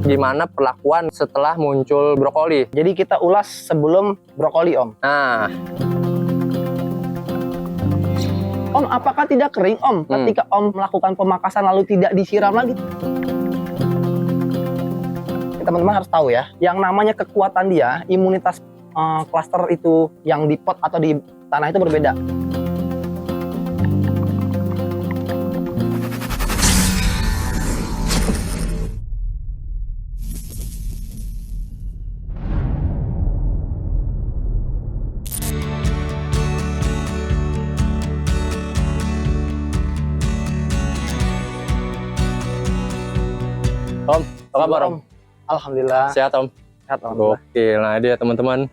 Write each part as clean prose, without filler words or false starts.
gimana perlakuan setelah muncul brokoli. Jadi kita ulas sebelum brokoli, Om. Nah, Om, apakah tidak kering, Om, ketika Om melakukan pemangkasan lalu tidak disiram lagi? Teman-teman harus tahu ya, yang namanya kekuatan dia, imunitas klaster itu yang di pot atau di tanah itu berbeda. Om, apa kabar Om? Alhamdulillah. Sehat Om? Sehat, Alhamdulillah. Oke, nah dia teman-teman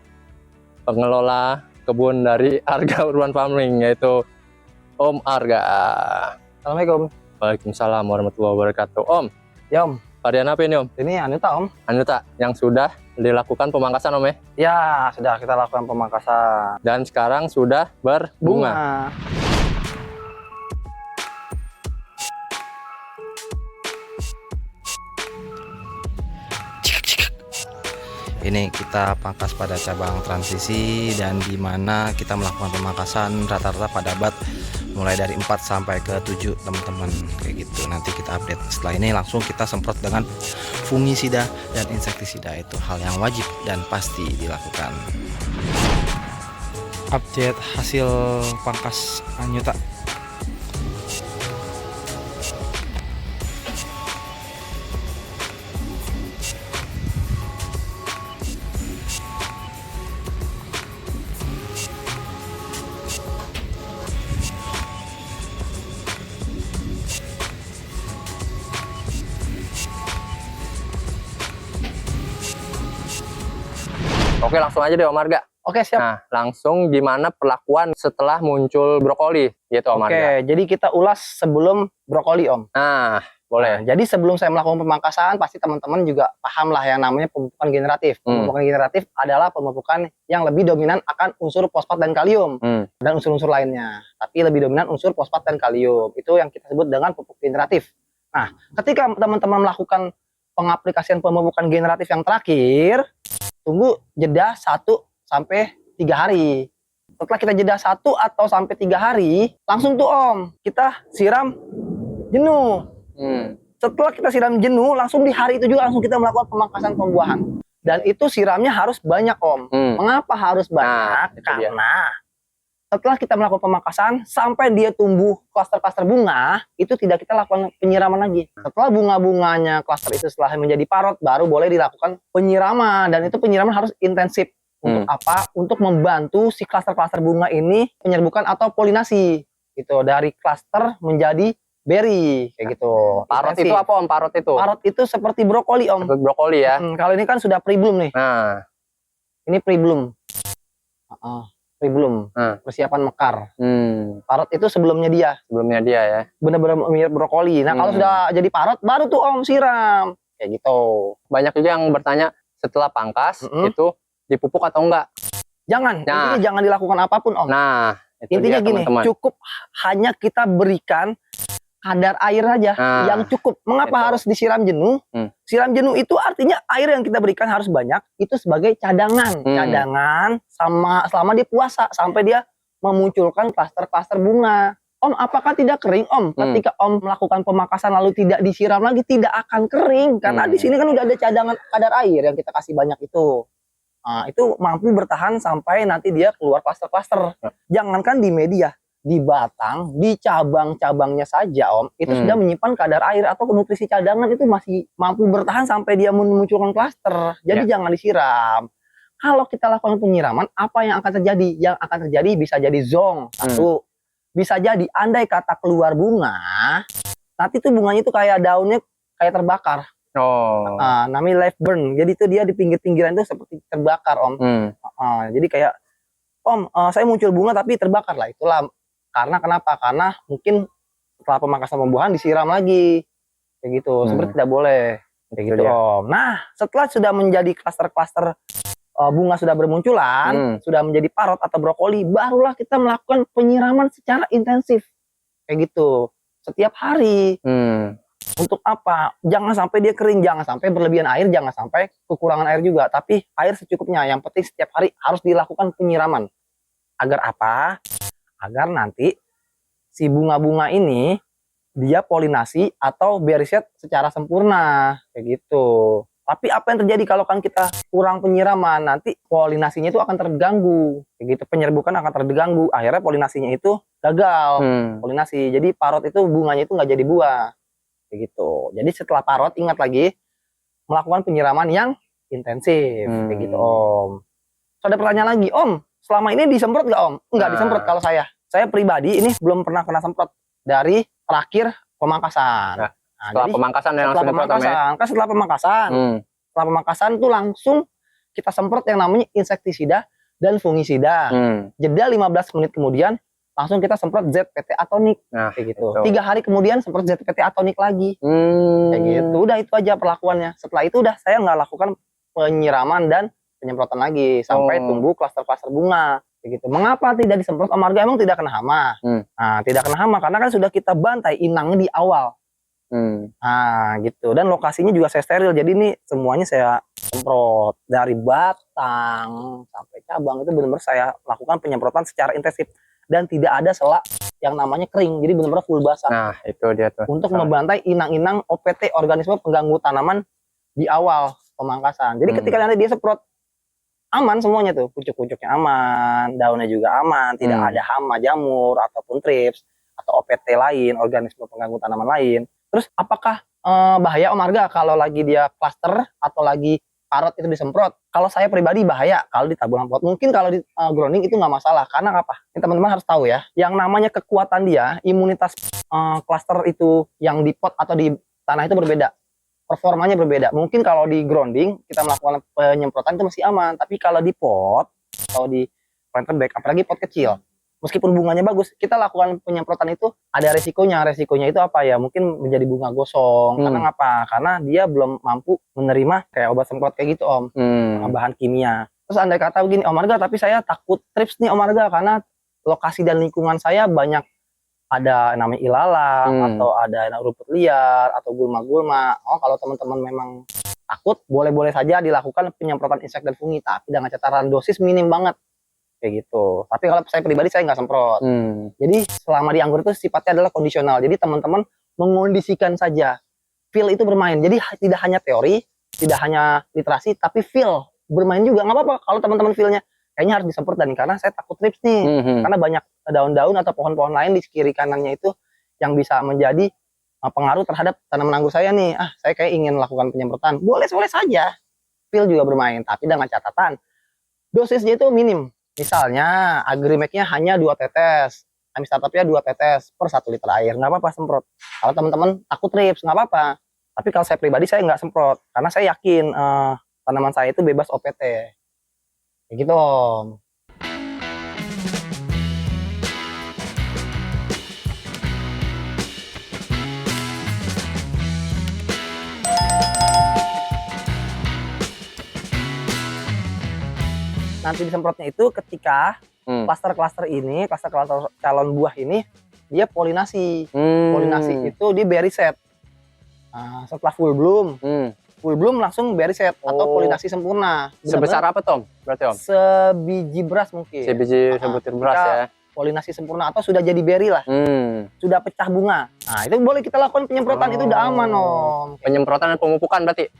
pengelola kebun dari Arga Urban Farming, yaitu Om Arga. Assalamualaikum. Waalaikumsalam warahmatullahi wabarakatuh. Om, Ya, Om. varian apa ini Om? Ini Anuta, Om. Anuta, yang sudah dilakukan pemangkasan Om ya? Ya, sudah kita lakukan pemangkasan. Dan sekarang sudah berbunga. Ini kita pangkas pada cabang transisi, dan di mana kita melakukan pemangkasan rata-rata pada bat mulai dari 4 sampai ke 7 teman-teman, kayak gitu. Nanti kita update. Setelah ini langsung kita semprot dengan fungisida dan insektisida. Itu hal yang wajib dan pasti dilakukan. Update hasil pangkas Anuta. Oke, langsung aja deh Om Arga. Oke, siap. Nah, langsung gimana perlakuan setelah muncul brokoli, gitu Om Arga. Oke, jadi kita ulas sebelum brokoli, Om. Nah, boleh. Nah, jadi sebelum saya melakukan pemangkasan, pasti teman-teman juga paham lah yang namanya pemupukan generatif. Pemupukan generatif adalah pemupukan yang lebih dominan akan unsur fosfat dan kalium dan unsur-unsur lainnya. Tapi lebih dominan unsur fosfat dan kalium. Itu yang kita sebut dengan pupuk generatif. Nah, ketika teman-teman melakukan pengaplikasian pemupukan generatif yang terakhir, tunggu jeda 1 sampai 3 hari. Setelah kita jeda 1 atau sampai 3 hari, langsung tuh Om, kita siram jenuh. Setelah kita siram jenuh, langsung di hari itu juga langsung kita melakukan pemangkasan pembuahan. Dan itu siramnya harus banyak Om. Mengapa harus banyak? Karena setelah kita melakukan pemangkasan, sampai dia tumbuh klaster-klaster bunga, itu tidak kita lakukan penyiraman lagi. Setelah bunga-bunganya klaster itu setelah menjadi parot, baru boleh dilakukan penyiraman. Dan itu penyiraman harus intensif. Untuk apa? Untuk membantu si klaster-klaster bunga ini penyerbukan atau polinasi. Gitu, dari klaster menjadi berry, kayak gitu. Parot Intensif. itu apa Om? Parot itu? Parot itu seperti brokoli Om. Seperti brokoli ya? Kalau ini kan sudah pre-bloom nih. Nah, Ini pre-bloom. Pre-bloom. Persiapan mekar. Parot itu sebelumnya dia. sebelumnya dia ya. Bener-bener mirip brokoli. Nah, kalau sudah jadi parot, baru tuh Om siram. Kayak gitu. Banyak juga yang bertanya setelah pangkas itu dipupuk atau enggak? Jangan. Nah. Intinya jangan dilakukan apapun Om. Nah, itu Intinya dia, gini, teman-teman. cukup hanya kita berikan kadar air aja yang cukup. Mengapa itu. harus disiram jenuh? Siram jenuh itu artinya air yang kita berikan harus banyak. Itu sebagai cadangan. Cadangan selama dia puasa sampai dia memunculkan klaster-klaster bunga. Om, apakah tidak kering Om? Ketika Om melakukan pemangkasan lalu tidak disiram lagi, tidak akan kering. Karena di sini kan udah ada cadangan kadar air yang kita kasih banyak itu. Nah, itu mampu bertahan sampai nanti dia keluar klaster-klaster. Jangankan di media, di batang, di cabang-cabangnya saja Om, itu sudah menyimpan kadar air atau nutrisi cadangan itu masih mampu bertahan sampai dia memunculkan klaster. Jadi jangan disiram. Kalau kita lakukan penyiraman, apa yang akan terjadi? Yang akan terjadi bisa jadi zong, satu. Bisa jadi andai kata keluar bunga, nanti tuh bunganya itu kayak daunnya kayak terbakar. Namanya live burn. Jadi itu dia di pinggir-pinggiran itu seperti terbakar Om. Jadi kayak Om, saya muncul bunga tapi terbakar lah. Itulah karena kenapa? Karena mungkin setelah pemangkasan pembuahan disiram lagi, kayak gitu. Seperti tidak boleh, kayak gitu Om. Nah, setelah sudah menjadi klaster-klaster bunga sudah bermunculan, sudah menjadi parot atau brokoli, barulah kita melakukan penyiraman secara intensif, kayak gitu, setiap hari. Untuk apa? Jangan sampai dia kering, jangan sampai berlebihan air, jangan sampai kekurangan air juga. Tapi air secukupnya. Yang penting setiap hari harus dilakukan penyiraman. Agar apa? Agar nanti si bunga-bunga ini dia polinasi atau beriset secara sempurna kayak gitu. Tapi apa yang terjadi kalau kan kita kurang penyiraman, nanti polinasinya itu akan terganggu kayak gitu, penyerbukan akan terganggu, akhirnya polinasinya itu gagal polinasi, jadi parot itu bunganya itu nggak jadi buah kayak gitu. Jadi setelah parot ingat lagi melakukan penyiraman yang intensif kayak gitu Om. So, ada pertanyaan lagi Om, selama ini disemprot nggak Om? Nggak disemprot. Kalau saya pribadi ini belum pernah kena semprot dari terakhir pemangkasan. Setelah jadi, pemangkasan yang setelah langsung pemangkasan, kan setelah pemangkasan tuh langsung kita semprot yang namanya insektisida dan fungisida. Jeda 15 menit kemudian langsung kita semprot ZPT atonik kayak gitu. 3 hari kemudian semprot ZPT atonik lagi. Kayak gitu. Udah itu aja perlakuannya. Setelah itu udah saya nggak lakukan penyiraman dan penyemprotan lagi sampai tumbuh klaster-klaster bunga. Kayak gitu. Mengapa tidak disemprot Om Arga? Emang tidak kena hama. Nah, tidak kena hama karena kan sudah kita bantai inangnya di awal. Nah gitu, dan lokasinya juga saya steril, jadi ini semuanya saya semprot dari batang sampai cabang, itu benar-benar saya lakukan penyemprotan secara intensif dan tidak ada sela yang namanya kering, jadi benar-benar full basah. Nah itu dia tuh, untuk membantai inang-inang OPT, organisme pengganggu tanaman di awal pemangkasan. Jadi ketika nanti dia semprot aman semuanya tuh, pucuk-pucuknya aman, daunnya juga aman, tidak ada hama, jamur ataupun trips atau OPT lain, organisme pengganggu tanaman lain. Terus apakah bahaya Om Arga kalau lagi dia klaster atau lagi parot itu disemprot? Kalau saya pribadi bahaya kalau di tabungan pot. Mungkin kalau di grounding itu nggak masalah. Karena apa? Ini teman-teman harus tahu ya. Yang namanya kekuatan dia, imunitas klaster itu yang di pot atau di tanah itu berbeda. Performanya berbeda. Mungkin kalau di grounding kita melakukan penyemprotan itu masih aman. Tapi kalau di pot atau di planter bag, apalagi pot kecil, meskipun bunganya bagus, kita lakukan penyemprotan itu ada resikonya. Resikonya itu apa ya? Mungkin menjadi bunga gosong. Karena apa? Karena dia belum mampu menerima kayak obat semprot kayak gitu Om. Bahan kimia. Terus andai kata begini Om Arga, tapi saya takut trips nih Om Arga karena lokasi dan lingkungan saya banyak ada namanya ilalang atau ada rumput liar atau gulma-gulma. Oh, kalau teman-teman memang takut, boleh-boleh saja dilakukan penyemprotan insek dan fungi, tapi dengan catatan dosis minim banget. Kayak gitu. Tapi kalau saya pribadi saya nggak semprot. Jadi selama di anggur itu sifatnya adalah kondisional. Jadi teman-teman mengondisikan saja. Feel itu bermain. Jadi tidak hanya teori, tidak hanya literasi, tapi feel bermain juga. Nggak apa-apa kalau teman-teman feelnya kayaknya harus disemprot dan karena saya takut trips nih. Karena banyak daun-daun atau pohon-pohon lain di kiri kanannya itu yang bisa menjadi pengaruh terhadap tanaman anggur saya nih. Saya kayak ingin melakukan penyemprotan. Boleh-boleh saja. Feel juga bermain, tapi dengan catatan dosisnya itu minim. Misalnya agrimeknya hanya 2 tetes, amistartopnya 2 tetes per 1 liter air, nggak apa-apa semprot. Kalau teman-teman takut trips, nggak apa-apa. Tapi kalau saya pribadi saya nggak semprot, karena saya yakin tanaman saya itu bebas OPT. Kayak gitu Om. Nanti disemprotnya itu ketika klaster-klaster ini, klaster-klaster calon buah ini dia polinasi. Polinasi itu di berry set. Setelah full bloom langsung berry set atau polinasi sempurna. Sebesar apa Tom? Berarti Om? Sebiji beras mungkin. Sebutir beras ya. Polinasi sempurna atau sudah jadi berry lah. Sudah pecah bunga. Nah, itu boleh kita lakukan penyemprotan, itu udah aman Om. Penyemprotan dan pemupukan berarti?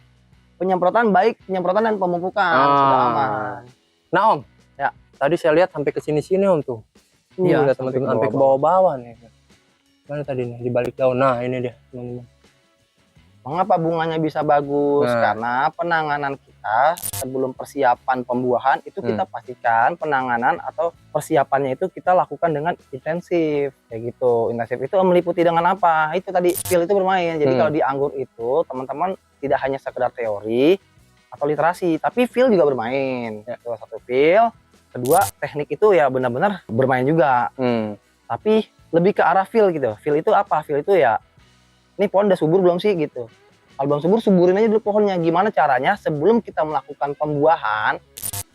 Penyemprotan baik, penyemprotan dan pemupukan sudah aman. Nah Om, ya tadi saya lihat sampai ke sini-sini Om tuh. Iya, teman-teman sampai ke bawah-bawah nih. Mana tadi nih di balik daun? Nah, ini dia, teman-teman. Mengapa bunganya bisa bagus? Karena penanganan kita sebelum persiapan pembuahan itu kita pastikan penanganan atau persiapannya itu kita lakukan dengan intensif kayak gitu. Intensif itu meliputi dengan apa? Itu tadi feel itu bermain. Jadi kalau di anggur itu teman-teman tidak hanya sekedar teori atau literasi, tapi feel juga bermain. Itu satu feel, kedua teknik itu ya benar-benar bermain juga. Tapi lebih ke arah feel gitu. Feel itu apa? Feel itu ya, ini pohon udah subur belum sih gitu. Kalau belum subur, suburin aja dulu pohonnya. Gimana caranya sebelum kita melakukan pembuahan,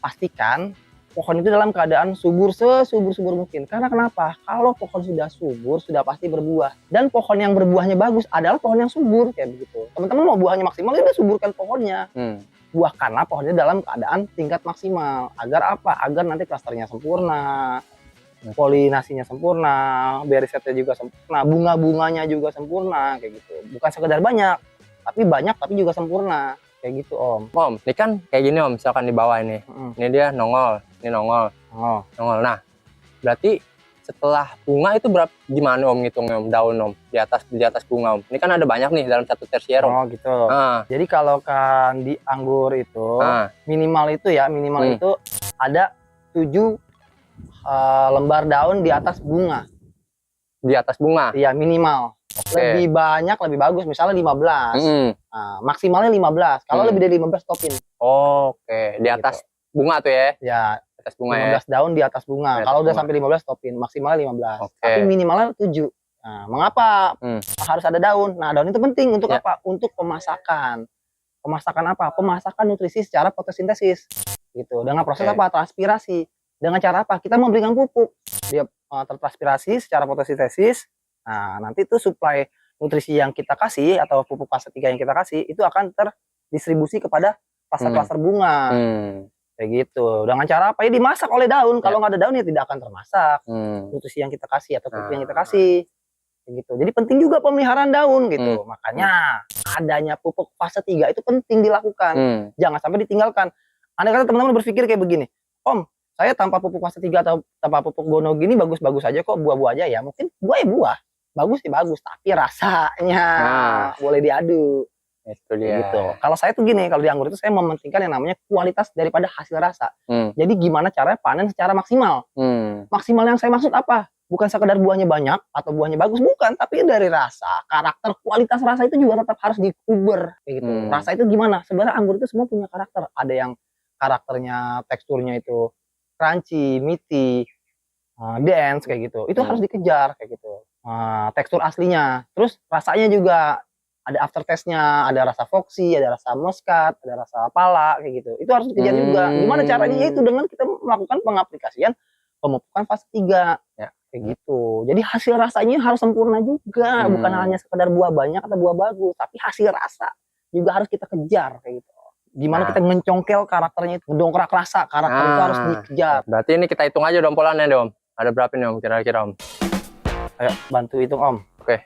pastikan pohon itu dalam keadaan subur sesubur-subur mungkin. Karena kenapa? Kalau pohon sudah subur, sudah pasti berbuah. Dan pohon yang berbuahnya bagus adalah pohon yang subur kayak begitu. Teman-teman mau buahnya maksimal, ya udah suburkan pohonnya. Buahkanlah pohonnya dalam keadaan tingkat maksimal. Agar apa? Agar nanti klasternya sempurna, polinasinya sempurna, berisetnya juga sempurna, bunga-bunganya juga sempurna kayak gitu. Bukan sekedar banyak, tapi juga sempurna. Kayak gitu Om. Om, ini kan kayak gini Om, misalkan di bawah ini. Ini dia nongol, ini nongol. Nongol. Nah, berarti setelah bunga itu berapa, gimana Om ngitungnya Om, daun Om, di atas bunga Om. Ini kan ada banyak nih dalam satu tersier Om. Oh gitu. Jadi kalau kan di anggur itu minimal itu ya, itu ada 7 lembar daun di atas bunga. Di atas bunga? Iya, minimal. Lebih banyak lebih bagus, misalnya 15. Nah, maksimalnya 15. Kalau lebih dari 15 stopin. Oke, di atas bunga tuh ya? Ya, atas bunga 15 daun di atas bunga. Kalau udah sampai 15 stopin, maksimalnya 15. Tapi minimalnya 7. Nah, mengapa harus ada daun? Nah, daun itu penting untuk apa? Untuk pemasakan. Pemasakan apa? Pemasakan nutrisi secara fotosintesis. Gitu. Dengan proses apa? Transpirasi. Dengan cara apa? Kita memberikan pupuk. Dia tertranspirasi secara fotosintesis. Nah, nanti itu suplai nutrisi yang kita kasih atau pupuk fase 3 yang kita kasih itu akan terdistribusi kepada klaster-klaster bunga. Kayak gitu. Dengan cara apa? Ya dimasak oleh daun. Kalau nggak ada daun ya tidak akan termasak. Nutrisi yang kita kasih atau pupuk yang kita kasih. Kayak gitu. Jadi penting juga pemeliharaan daun gitu. Makanya adanya pupuk fase 3 itu penting dilakukan. Jangan sampai ditinggalkan. Andai kata teman-teman berpikir kayak begini, Om, saya tanpa pupuk fase 3 atau tanpa pupuk gono gini bagus-bagus aja kok, buah-buah aja ya. Mungkin buah ya buah. Bagus sih bagus, tapi rasanya boleh diadu. Itu dia. Gitu. Kalau saya tuh gini, kalau di anggur itu saya mementingkan yang namanya kualitas daripada hasil rasa. Jadi gimana caranya panen secara maksimal. Maksimal yang saya maksud apa? Bukan sekedar buahnya banyak atau buahnya bagus, bukan. Tapi dari rasa, karakter, kualitas rasa itu juga tetap harus dikuber. Kayak gitu. Rasa itu gimana? Sebenarnya anggur itu semua punya karakter. Ada yang karakternya, teksturnya itu crunchy, meaty, dense kayak gitu. Itu harus dikejar kayak gitu. Tekstur aslinya, terus rasanya juga ada aftertaste-nya, ada rasa foxy, ada rasa muskat, ada rasa pala kayak gitu. Itu harus dikejar juga. Gimana caranya? Itu dengan kita melakukan pengaplikasian pemupukan fase 3 ya, kayak gitu. Jadi hasil rasanya harus sempurna juga, bukan hanya sekedar buah banyak atau buah bagus, tapi hasil rasa juga harus kita kejar kayak gitu. Gimana kita mencongkel karakternya itu, mendongkrak rasa, karakter itu harus dikejar. Berarti ini kita hitung aja dompolannya Om. Ada berapa nih Om kira-kira Om? Ayo bantu hitung Om. Oke.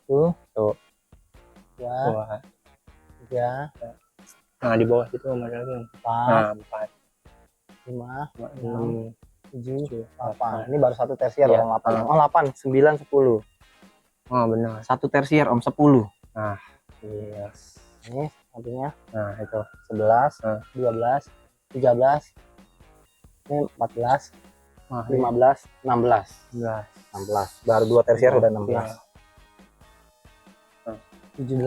Tuh. 2, 3. Nah di bawah itu Om ada lagi. 4, 5, 6, 7, 8. Ini baru satu tersier Om. 8. Oh 8, 9, 10. Oh benar. Satu tersier Om 10. Nah, iya. Ini artinya. Nah itu 11, 12, 13. Ini 14. 15, 16. Baru 2 tersier udah 16. 17,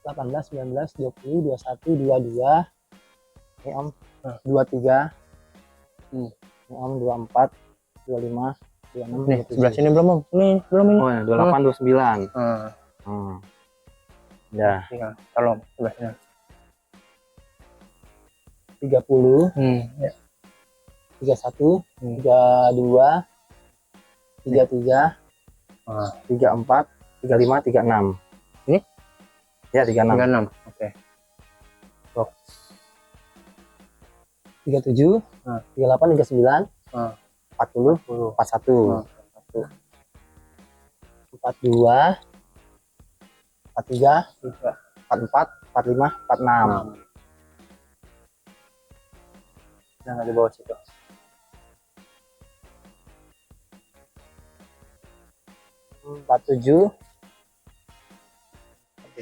18, 19, 20, 21, 22. Ini Om 23. Ini Om 24, 25, 26, nih, 27. Sebelah sini belum Om? Ini belum ini. Oh ya, 28, 29. Ya. Tolong sebelah sini. 30. Ya. 31, 32, 33, 34, 35, 36. Ini? Ya, 36. 36. Oke. 37, 38, 39, 40, 41. 42, 43, 44, 45, 46. Nah, di bawah situ. 47,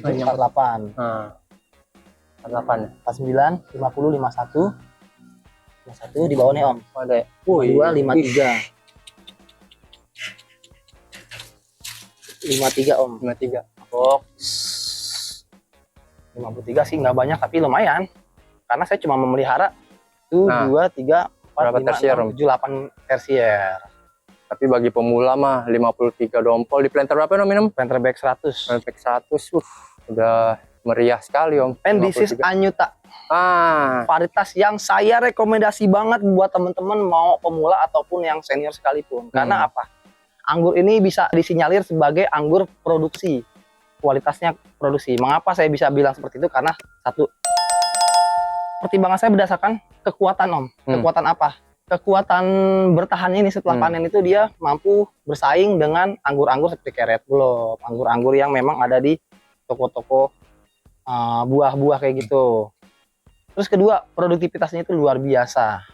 48, 48, 49, 50, 51, 51 di bawah nih Om. Ada. 2, 53, 53 Om. 53. Box 53 sih nggak banyak tapi lumayan. Karena saya cuma memelihara 1, 2, 3, 4, 5, 6, 7, 8 tersier. Tapi bagi pemula mah 53 dompol di planter berapa minum? Planter bag 100. Planter bag 100. Udah meriah sekali Om. And this is 53. Anyuta. Varietas yang saya rekomendasi banget buat teman-teman mau pemula ataupun yang senior sekalipun. Karena apa? Anggur ini bisa disinyalir sebagai anggur produksi. Kualitasnya produksi. Mengapa saya bisa bilang seperti itu? Karena satu, pertimbangan saya berdasarkan kekuatan Om. Kekuatan apa? Kekuatan bertahan ini setelah panen itu dia mampu bersaing dengan anggur-anggur seperti kayak Red Bull, anggur-anggur yang memang ada di toko-toko buah-buah kayak gitu. Terus kedua, produktivitasnya itu luar biasa.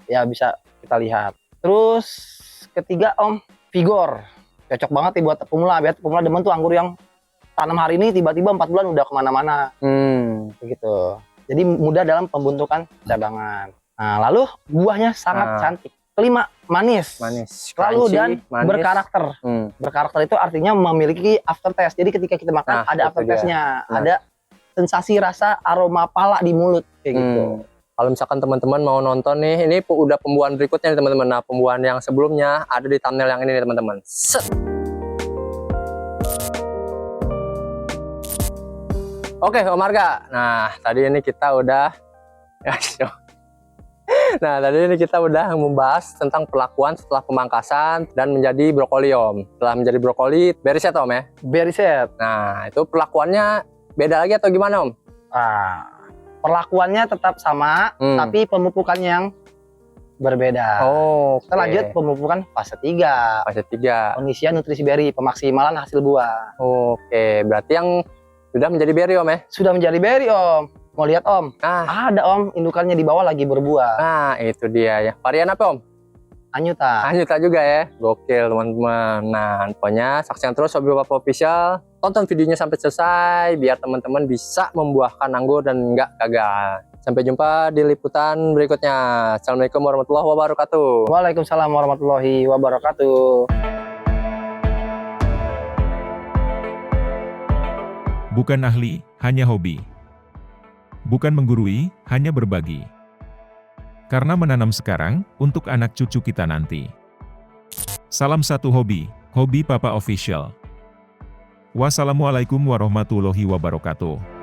Ya bisa kita lihat. Terus ketiga Om, vigor. Cocok banget nih buat pemula. Biar pemula demen tuh anggur yang tanam hari ini tiba-tiba 4 bulan udah kemana-mana. Begitu. Jadi mudah dalam pembentukan cadangan. Nah, lalu buahnya sangat cantik. Kelima, manis. Lalu Crunchy, dan manis. berkarakter. Berkarakter itu artinya memiliki aftertaste. Jadi ketika kita makan ada aftertaste-nya, ada sensasi rasa aroma pala di mulut kayak gitu. Kalau misalkan teman-teman mau nonton nih, ini udah pembuahan berikutnya nih teman-teman. Nah, pembuahan yang sebelumnya ada di thumbnail yang ini nih teman-teman. Set. Oke, Om Arga. Nah, tadi ini kita udah membahas tentang perlakuan setelah pemangkasan dan menjadi brokoli Om. Setelah menjadi brokoli, berry set Om ya? Berry set. Nah, itu perlakuannya beda lagi atau gimana Om? Perlakuannya tetap sama, tapi pemupukannya yang berbeda. Kita lanjut pemupukan fase 3. Fase 3. Pengisian nutrisi berry, pemaksimalan hasil buah. Oke, berarti yang sudah menjadi berry Om ya? Sudah menjadi berry Om. Mau lihat Om? Ada Om, indukannya di bawah lagi berbuah. Nah, itu dia ya. Varian apa Om? Anyuta. Anyuta juga ya. Gokil teman-teman. Nah, pokoknya saksikan terus Hobi Bapak Official. Tonton videonya sampai selesai biar teman-teman bisa membuahkan anggur dan nggak gagal. Sampai jumpa di liputan berikutnya. Assalamualaikum warahmatullahi wabarakatuh. Waalaikumsalam warahmatullahi wabarakatuh. Bukan ahli, hanya hobi. Bukan menggurui, hanya berbagi. Karena menanam sekarang, untuk anak cucu kita nanti. Salam satu hobi, Hobi Papa Official. Wassalamualaikum warahmatullahi wabarakatuh.